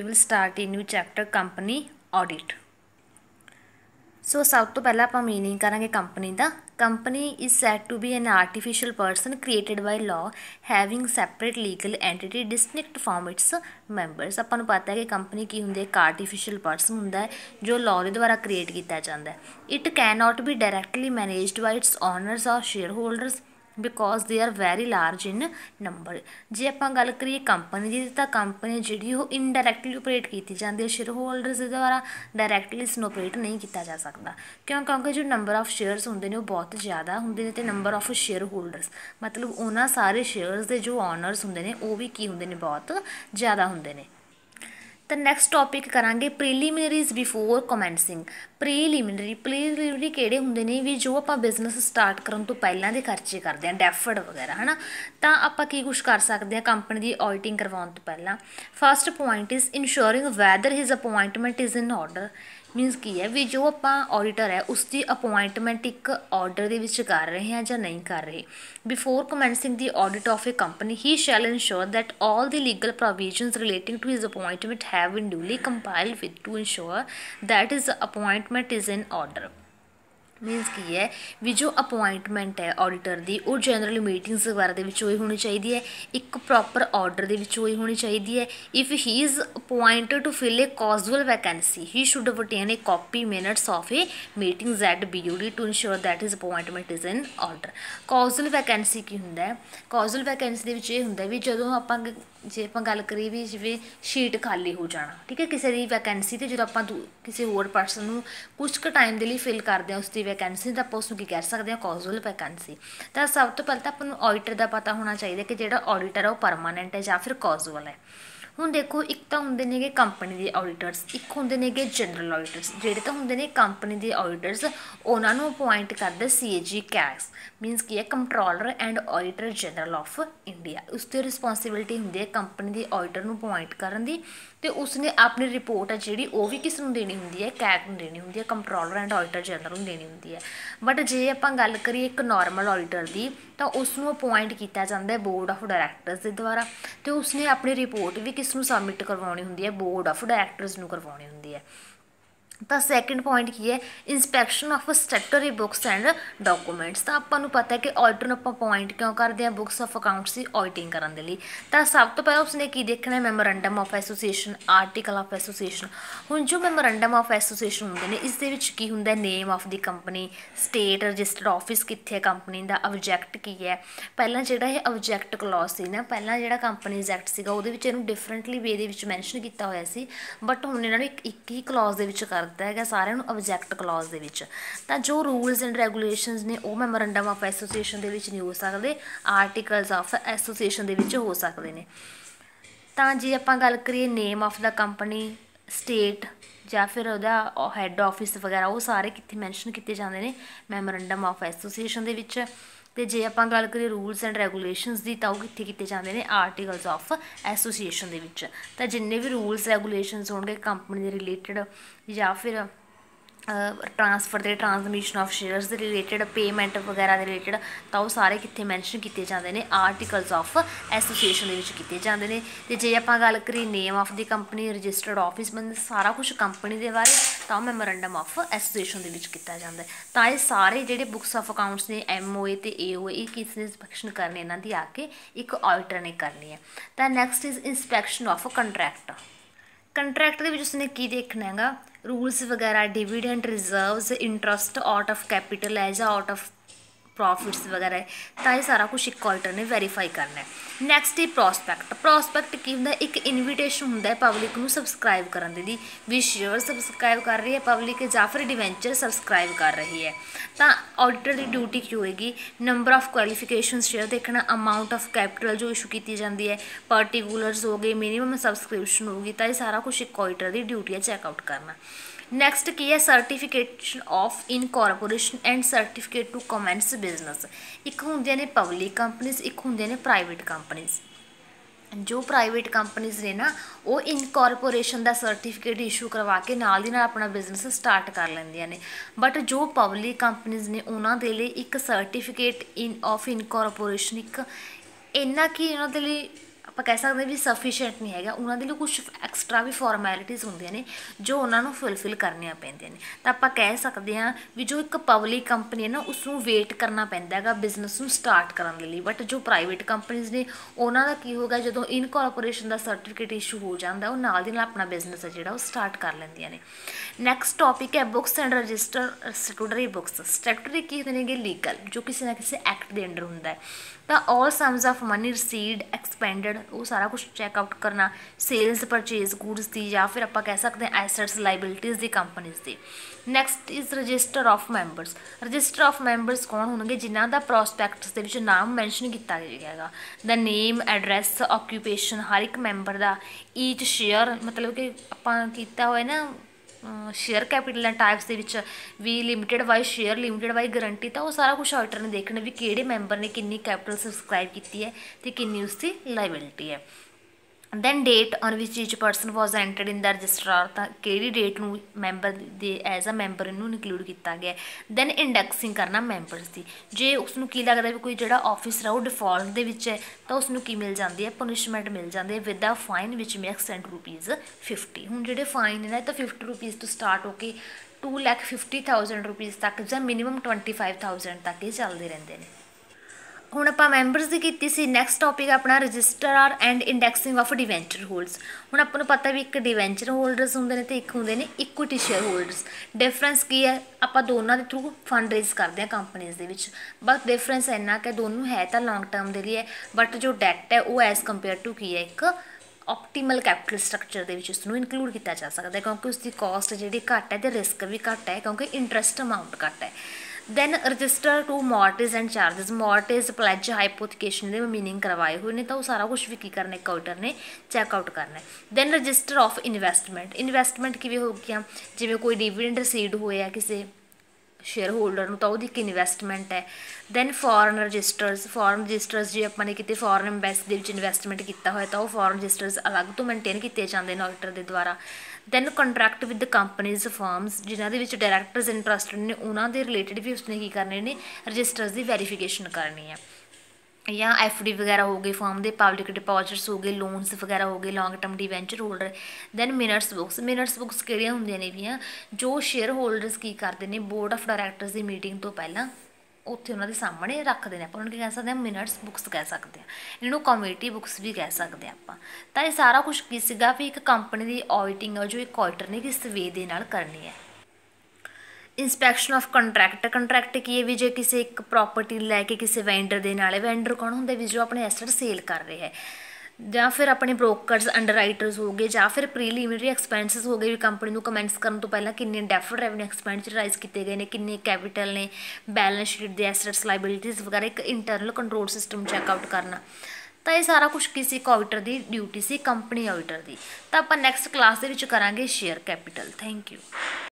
We will start a new chapter, company audit. So सब तो पहला ਆਪਾਂ मीनिंग करांगे कंपनी दा। Company is said to be an artificial person created by law having separate legal entity distinct from its members। ਆਪਾਂ ਨੂੰ ਪਤਾ ਹੈ ਕਿ ਕੰਪਨੀ ਕੀ ਹੁੰਦੀ ਹੈ, ਇੱਕ ਆਰਟੀਫਿਸ਼ੀਅਲ ਪਰਸਨ ਹੁੰਦਾ ਹੈ ਜੋ ਲਾਅ ਦੇ ਦੁਆਰਾ ਕ੍ਰੀਏਟ ਕੀਤਾ ਜਾਂਦਾ ਹੈ। It can not be directly managed by its owners or shareholders because they are very large in number. जे आप गल करिए कंपनी की तो कंपनी जी इनडायरैक्टली ऑपरेट की जाती है शेयर होल्डर्स द्वारा, डायरैक्टली इसमें ऑपरेट नहीं किया जा सकता क्यों, क्योंकि जो नंबर ऑफ शेयर्स होंगे वो बहुत ज़्यादा होंगे तो नंबर ऑफ शेयर होल्डर्स मतलब उन्होंने सारे शेयर्स के जो ओनर्स होंगे ने वो भी की होंगे ने बहुत ज़्यादा होंगे ने। तो नैक्सट टॉपिक करांगे प्रीलिमिनरीज बिफोर कमेंसिंग। प्रीलिमिनरी किहड़े हुंदे ने भी जो आप बिजनेस स्टार्ट करन तो पहलां दे खर्चे करते हैं, डैफर्ड वगैरह है ना। तो आप की कुछ कर सकते हैं कंपनी की ऑडिटिंग करवाउण तो पहला। First point is ensuring weather his appointment is in order. Means की है भी जो आप ऑडिटर है उसकी अपॉइंटमेंट एक ऑर्डर के विच कर रहे हैं या नहीं कर रहे। Before commencing the audit of a company he shall ensure that all the legal provisions relating to his appointment have been duly compiled with to ensure that his appointment is in order. Means की है भी जो appointment है auditor की वो general meetings वगैरह के होनी चाहिए है, एक प्रॉपर ऑर्डर के होनी चाहिए है। If he is appointed to fill a casual vacancy he should obtain a copy minutes of a meetings at BUD to ensure that his appointment is in order. Casual vacancy की होंगे है, casual vacancy के होंगे भी जो आप जे आप गल करिए भी जिवें शीट खाली हो जाना, ठीक है, किसी की वैकेंसी तो जो आप किसी होर परसन को कुछ क टाइम के लिए फिल करते हैं उसकी वैकेंसी तो आप उसको की कह सकते हैं कॉजुअल वैकेंसी। तो सब तो पहले तो अपन ऑडिटर का पता होना चाहिए कि जो ऑडिटर है वो परमानेंट है या फिर कॉजुअल है। ਹੁਣ देखो एक तो होंगे ने कंपनी के ऑडिटर्स, एक होंगे ने जनरल ऑडिटर्स। ਜਿਹੜੇ तो होंगे ने कंपनी के ऑडिटर्स उन्होंने अपॉइंट करते CAG कैश मीनस की है controller and auditor general of India. उसकी रिस्पोंसिबिलिटी होंगी है कंपनी के ऑडिटर को अपॉइंट करने की, तो उसने अपनी रिपोर्ट है जी वो भी किस नूं देनी होंगी है, कैग नूं देनी होंगी है, कंट्रोलर एंड ऑडिटर जनरल नूं देनी होंगी है। बट जे आप गल करिए एक नॉर्मल ऑडिटर की तो उसनों अपॉइंट किया जाता है बोर्ड ऑफ डायरैक्टर्स के द्वारा, तो उसने अपनी रिपोर्ट भी किस नूं सबमिट करवानी होंगी है, बोर्ड ऑफ डायरैक्टर्स नूं करवानी होंगी है। तो सैकेंड पॉइंट की है inspection of statutory books and documents. तो आपको पता है कि ऑडिटर नूं आपां अपॉइंट क्यों करते हैं, बुक्स ऑफ अकाउंट्स की ऑडिटिंग करने के लिए। तो सब तो पहले उसने की देखना है memorandum of association, article of association. हुण जो मैमोरेंडम ऑफ एसोसीएशन होंगे ने इस दे विच की हुंदा name of the company, state registered office कित्थे है कंपनी का, ऑब्जैक्ट की है। पहला जिहड़ा ये ऑब्जैक्ट क्लॉज सी ना, पहला जिहड़ा कंपनीज एक्ट सीगा उहदे विच इहनूं डिफरेंटली वे दे विच मैंशन किया होया सी, बट हुण इन्हां नूं एक ही क्लॉज दे विच कर है सारे ऑब्जैक्ट क्लॉज दे विच। तां जो रूल्स एंड रेगूलेशनस ने वो मैमोरेंडम ऑफ एसोसीएशन दे विच नहीं हो सकते, आर्टिकल्स ऑफ एसोसीएशन दे विच हो सकते हैं। तां जे आपां गल करिए name of the company, state या फिर उहदा हैड ऑफिस वगैरह वो सारे कित्थे मैंशन किए जाते हैं मैमोरेंडम ऑफ एसोसीएशन दे विच। तो जे आप गल करिए रूल्स एंड रेगूलेशनस की तो कित्थे किए जाते हैं आर्टिकल्स ऑफ एसोसीएशन दे विच। तो जिन्ने भी रूल्स रेगूलेशनस होंगे कंपनी के रिलेटिड या फिर ट्रांसफर के ट्रांसमिशन ऑफ शेयर्स के रिलेटिड, पेमेंट वगैरह के रिलेटिड, तो वो सारे कितने मैंशन किए जाते हैं आर्टिकल्स ऑफ एसोसीएशन के किए जाते हैं। तो जे आप गल करिए name of the company, registered office, मतलब सारा कुछ कंपनी के बारे तो मैमोरेंडम ऑफ एसोसीएशन किया जाता है। तो ये सारे जोड़े बुक्स ऑफ अकाउंट्स ने MOA तो AOA किसने इंस्पैक्शन करनी इन्हों की आके एक ऑडिटर ने करनी है। तो next is inspection of contract. Contract के उसने की देखना है रूल्स वगैरह, dividend, reserves, interest, out of capital as out of profits वगैरह, तो ये सारा कुछ एक ऑडिटर ने वेरीफाई करना है। नैक्सट है प्रॉस्पैक्ट। प्रॉस्पैक्ट की होंगे एक इनविटेशन होंगे पब्लिक को सबसक्राइब करने की भी शेयर सबसक्राइब कर रही है पब्लिक या फिर डिवेंचर सबसक्राइब कर रही है। तो ऑडिटर की ड्यूटी की होएगी नंबर ऑफ क्वालिफिकेशन शेयर देखना, अमाउंट ऑफ कैपिटल जो इशू की जाती है, पर्टिकुलर्स हो गए, मिनिमम सबसक्रिप्शन होगी, तो ये सारा कुछ एक ऑडिटर की ड्यूटी है चैकआउट करना। नैक्सट की है certification of incorporation and certificate to commence business. एक होंगे ने पब्लिक कंपनीज, एक होंगे ने प्राइवेट कंपनीज। जो प्राइवेट कंपनीज ने ना वो इनकॉर्पोरेशन का सर्टिफिकेट इशू करवा के नाल दी नाल अपना बिजनेस स्टार्ट कर लेंदियां ने, बट जो पब्लिक कंपनीज ने उन्होंने लिए एक सर्टिफिकेट ऑफ इनकॉर्पोरेशन एक इन्ना कि उन्होंने लिए आप ਆਪਾਂ ਕਹਿ ਸਕਦੇ ਵੀ ਸਫੀਸ਼ੀਐਂਟ ਨਹੀਂ ਹੈਗਾ, ਉਹਨਾਂ ਦੇ ਲਈ ਕੁਛ ਐਕਸਟਰਾ ਵੀ ਫਾਰਮੈਲਿਟੀਜ਼ ਹੁੰਦੀਆਂ ਨੇ ਜੋ ਉਹਨਾਂ ਨੂੰ ਫੁਲਫਿਲ ਕਰਨੀਆਂ ਪੈਂਦੀਆਂ ਨੇ। ਤਾਂ ਆਪਾਂ ਕਹਿ ਸਕਦੇ ਹਾਂ ਵੀ ਜੋ ਇੱਕ ਪਬਲਿਕ ਕੰਪਨੀ ਹੈ ਨਾ ਉਸਨੂੰ ਵੇਟ ਕਰਨਾ ਪੈਂਦਾ ਹੈਗਾ ਬਿਜ਼ਨਸ ਨੂੰ ਸਟਾਰਟ ਕਰਨ ਦੇ ਲਈ, ਬਟ ਜੋ ਪ੍ਰਾਈਵੇਟ ਕੰਪਨੀਜ਼ ਨੇ ਉਹਨਾਂ ਦਾ ਕੀ ਹੋਗਾ, ਜਦੋਂ ਇਨਕੋਰਪੋਰੇਸ਼ਨ ਦਾ ਸਰਟੀਫਿਕੇਟ ਇਸ਼ੂ ਹੋ ਜਾਂਦਾ ਉਹ ਨਾਲ ਦੀ ਨਾਲ ਆਪਣਾ ਬਿਜ਼ਨਸ ਹੈ ਜਿਹੜਾ ਉਹ ਸਟਾਰਟ ਕਰ ਲੈਂਦੀਆਂ ਨੇ। ਨੈਕਸਟ ਟੌਪਿਕ ਹੈ ਬੁੱਕਸ ਐਂਡ ਰਜਿਸਟਰ ਸਟੈਟੂਟਰੀ ਬੁੱਕਸ। ਸਟੈਟੂਟਰੀ ਕੀ ਹੁੰਦੇ ਨੇਗੇ, ਲੀਗਲ, ਜੋ ਕਿਸੇ ਨਾ ਕਿਸੇ ਐਕਟ ਦੇ ਅੰਡਰ ਹੁੰਦਾ ਹੈ। ਤਾਂ all sums of money received expended ਉਹ ਸਾਰਾ ਕੁਛ ਚੈੱਕਆਊਟ ਕਰਨਾ, ਸੇਲਸ ਪਰਚੇਜ਼ ਗੁਡਸ ਦੀ ਜਾਂ ਫਿਰ ਆਪਾਂ ਕਹਿ ਸਕਦੇ ਹਾਂ assets liabilities the companies the. Next is register of members. Register of members ਕੌਣ ਹੋਣਗੇ, ਜਿਨ੍ਹਾਂ ਦਾ ਪ੍ਰੋਸਪੈਕਟਸ ਦੇ ਵਿੱਚ ਨਾਮ ਮੈਂਸ਼ਨ ਕੀਤਾ ਗਿਆ ਹੈਗਾ, ਦਾ ਨੇਮ, ਐਡਰੈਸ, ਆਕਿਊਪੇਸ਼ਨ ਹਰ ਇੱਕ ਮੈਂਬਰ ਦਾ, ਈਚ ਸ਼ੇਅਰ ਮਤਲਬ ਕਿ ਆਪਾਂ ਕੀਤਾ ਹੋਇਆ ਨਾ ਸ਼ੇਅਰ ਕੈਪੀਟਲ ਐਂਡ ਟਾਈਪਸ ਦੇ ਵਿੱਚ ਵੀ ਲਿਮਿਟਡ ਬਾਈ ਸ਼ੇਅਰ, ਲਿਮਿਟਡ ਬਾਈ ਗਰੰਟੀ, ਤਾਂ ਉਹ ਸਾਰਾ ਕੁਛ ਆਡੀਟਰ ਨੇ ਦੇਖਣਾ ਵੀ ਕਿਹੜੇ ਮੈਂਬਰ ਨੇ ਕਿੰਨੀ ਕੈਪੀਟਲ ਸਬਸਕ੍ਰਾਈਬ ਕੀਤੀ ਹੈ ਅਤੇ ਕਿੰਨੀ ਉਸਦੀ ਲਾਇਬਿਲਿਟੀ ਹੈ। Then date on which each person was entered in the registrar, ਤਾਂ ਕਿਹੜੀ ਡੇਟ ਨੂੰ ਮੈਂਬਰ ਦੇ ਐਜ਼ ਅ ਮੈਂਬਰ ਇਹਨੂੰ ਇਨਕਲੂਡ ਕੀਤਾ ਗਿਆ। ਦੈਨ ਇੰਡੈਕਸਿੰਗ ਕਰਨਾ ਮੈਂਬਰਸ ਦੀ, ਜੇ ਉਸਨੂੰ ਕੀ ਲੱਗਦਾ ਵੀ ਕੋਈ ਜਿਹੜਾ ਆਫਿਸਰ ਆ ਉਹ ਡਿਫਾਲਟ ਦੇ ਵਿੱਚ ਹੈ ਤਾਂ ਉਸਨੂੰ ਕੀ ਮਿਲ ਜਾਂਦੀ ਹੈ, ਪਨਿਸ਼ਮੈਂਟ ਮਿਲ ਜਾਂਦੀ ਹੈ ਵਿਦ ਅ ਫਾਈਨ ਵਿਚ ਮੈਕਸ ₹50। ਹੁਣ ਜਿਹੜੇ ਫਾਈਨ ਨੇ ਤਾਂ ₹50 ਤੋਂ ਸਟਾਰਟ ਹੋ ਕੇ 2,50,000 ਰੁਪੀਜ਼ ਤੱਕ ਜਾਂ ਮਿਨੀਮਮ 25,000 ਤੱਕ ਇਹ ਚੱਲਦੇ ਰਹਿੰਦੇ ਨੇ। ਹੁਣ ਆਪਾਂ ਮੈਂਬਰਸ ਦੀ ਕੀਤੀ ਸੀ। ਨੈਕਸਟ ਟੌਪਿਕ ਆਪਣਾ registrar and indexing of debenture holders. ਹੁਣ ਆਪਾਂ ਨੂੰ ਪਤਾ ਵੀ ਇੱਕ ਡਿਵੈਂਚਰ ਹੋਲਡਰਸ ਹੁੰਦੇ ਨੇ ਅਤੇ ਇੱਕ ਹੁੰਦੇ ਨੇ ਇਕੁਇਟੀ ਸ਼ੇਅਰ ਹੋਲਡਰਸ। ਡਿਫਰੈਂਸ ਕੀ ਹੈ, ਆਪਾਂ ਦੋਨਾਂ ਦੇ ਥਰੂ ਫੰਡ ਰੇਜ਼ ਕਰਦੇ ਹਾਂ ਕੰਪਨੀਜ਼ ਦੇ ਵਿੱਚ, ਬਸ ਡਿਫਰੈਂਸ ਇੰਨਾ ਕਿ ਦੋਨੋਂ ਹੈ ਤਾਂ ਲੌਂਗ ਟਰਮ ਦੇ ਲਈ ਹੈ, ਬਟ ਜੋ ਡੈਟ ਹੈ ਉਹ ਐਜ਼ ਕੰਪੇਅਰ ਟੂ ਕੀ ਹੈ, ਇੱਕ ਆਪਟੀਮਲ ਕੈਪੀਟਲ ਸਟਰਕਚਰ ਦੇ ਵਿੱਚ ਉਸਨੂੰ ਇਨਕਲੂਡ ਕੀਤਾ ਜਾ ਸਕਦਾ ਕਿਉਂਕਿ ਉਸਦੀ ਕਾਸਟ ਜਿਹੜੀ ਘੱਟ ਹੈ ਅਤੇ ਰਿਸਕ ਵੀ ਘੱਟ ਹੈ ਕਿਉਂਕਿ ਇੰਟਰਸਟ ਅਮਾਊਂਟ ਘੱਟ ਹੈ। Then register to mortgage and charges. Mortgage, pledge, hypothecation ਦੇ ਮੀਨਿੰਗ ਕਰਵਾਏ ਹੋਏ ਨੇ, ਤਾਂ ਉਹ ਸਾਰਾ ਕੁਛ ਵੀ ਕੀ ਕਰਨਾ ਇੱਕ ਆਡੀਟਰ ਨੇ ਚੈੱਕਆਊਟ ਕਰਨਾ। Then register of investment. Investment ਕਿਵੇਂ ਹੋ ਗਈਆਂ, ਜਿਵੇਂ ਕੋਈ ਡਿਵੀਡੈਂਡ ਰਿਸੀਵਡ ਹੋਇਆ ਕਿਸੇ ਸ਼ੇਅਰ ਹੋਲਡਰ ਨੂੰ ਤਾਂ ਉਹਦੀ ਇੱਕ ਇਨਵੈਸਟਮੈਂਟ ਹੈ। Then foreign registers. Foreign registers ਜੇ ਆਪਾਂ ਨੇ ਕਿਤੇ ਫੋਰਨ ਐਮਬੈਸੀ ਦੇ ਵਿੱਚ ਇਨਵੈਸਟਮੈਂਟ ਕੀਤਾ ਹੋਇਆ ਤਾਂ ਉਹ ਫੋਰਨ ਰਜਿਸਟਰਸ ਅਲੱਗ ਤੋਂ ਮੇਨਟੇਨ ਕੀਤੇ ਜਾਂਦੇ ਨੇ ਆਡੀਟਰ ਦੇ ਦੁਆਰਾ। Then contract with companies firms, ਜਿਨ੍ਹਾਂ ਦੇ ਵਿੱਚ ਡਾਇਰੈਕਟਰਸ ਇੰਟਰਸਟਡ ਨੇ ਉਹਨਾਂ ਦੇ ਰਿਲੇਟਿਡ ਵੀ ਉਸਨੇ ਕੀ ਕਰਨੇ ਨੇ, ਰਜਿਸਟਰਸ ਦੀ ਵੈਰੀਫਿਕੇਸ਼ਨ ਕਰਨੀ ਹੈ। ਜਾਂ FD ਵਗੈਰਾ ਹੋ ਗਏ ਫਰਮ ਦੇ, ਪਬਲਿਕ ਡਿਪੋਜ਼ਿਟਸ ਹੋ ਗਏ, ਲੋਨਸ ਵਗੈਰਾ ਹੋ ਗਏ, long term debenture holder. Then minutes books. Minutes books ਕਿਹੜੀਆਂ ਹੁੰਦੀਆਂ ਨੇ ਵੀ ਜੋ ਸ਼ੇਅਰ ਹੋਲਡਰਸ ਕੀ ਕਰਦੇ ਨੇ, board of directors the meeting ਤੋਂ ਪਹਿਲਾਂ ਉੱਥੇ ਉਹਨਾਂ ਦੇ ਸਾਹਮਣੇ ਰੱਖਦੇ ਨੇ, ਆਪਾਂ ਉਹਨਾਂ ਨੂੰ ਕੀ ਕਹਿ ਸਕਦੇ ਹਾਂ, ਮਿਨਟਸ ਬੁੱਕਸ ਕਹਿ ਸਕਦੇ ਹਾਂ, ਇਹਨੂੰ ਕਮੇਟੀ ਬੁੱਕਸ ਵੀ ਕਹਿ ਸਕਦੇ ਹਾਂ ਆਪਾਂ। ਤਾਂ ਇਹ ਸਾਰਾ ਕੁਛ ਕੀ ਸੀਗਾ ਵੀ ਇੱਕ ਕੰਪਨੀ ਦੀ ਆਡਿਟਿੰਗ ਆ ਜੋ ਇੱਕ ਆਡੀਟਰ ਨੇ ਕਿਸ ਵੇ ਦੇ ਨਾਲ ਕਰਨੀ ਹੈ। Inspection of contract. ਕੰਟਰੈਕਟ ਕੀ ਹੈ ਵੀ ਜੇ ਕਿਸੇ ਇੱਕ ਪ੍ਰੋਪਰਟੀ ਲੈ ਕੇ ਕਿਸੇ ਵੈਂਡਰ ਦੇ ਨਾਲ, ਵੈਂਡਰ ਕੌਣ ਹੁੰਦਾ ਵੀ ਜੋ ਆਪਣੇ ਐਸਟ ਸੇਲ ਕਰ ਰਿਹਾ ਹੈ, ਜਾਂ ਫਿਰ ਆਪਣੇ ਬ੍ਰੋਕਰਸ, ਅੰਡਰਰਾਈਟਰਸ ਹੋ ਗਏ, ਜਾਂ ਫਿਰ ਪ੍ਰੀਲੀਮਿਨਰੀ ਐਕਸਪੈਂਸਿਸ ਹੋ ਗਏ ਵੀ ਕੰਪਨੀ ਨੂੰ ਕਮੈਂਸ ਕਰਨ ਤੋਂ ਪਹਿਲਾਂ ਕਿੰਨੇ ਡੈਫਰਡ ਰੈਵਨਿਊ ਐਕਸਪੈਂਡੀਚਰ ਰਾਈਜ਼ ਕੀਤੇ ਗਏ ਨੇ, ਕਿੰਨੇ ਕੈਪੀਟਲ ਨੇ, ਬੈਲੈਂਸ ਸ਼ੀਟ ਦੇ ਐਸੈਟਸ ਲਾਇਬਿਲਿਟੀਜ਼ ਵਗੈਰਾ, ਇੱਕ ਇੰਟਰਨਲ ਕੰਟਰੋਲ ਸਿਸਟਮ ਚੈੱਕਆਊਟ ਕਰਨਾ। ਤਾਂ ਇਹ ਸਾਰਾ ਕੁਛ ਕੀ ਸੀ, ਇੱਕ ਆਡੀਟਰ ਦੀ ਡਿਊਟੀ ਸੀ, ਕੰਪਨੀ ਆਡੀਟਰ ਦੀ। ਤਾਂ ਆਪਾਂ ਨੈਕਸਟ ਕਲਾਸ ਦੇ ਵਿੱਚ ਕਰਾਂਗੇ ਸ਼ੇਅਰ ਕੈਪੀਟਲ। Thank you.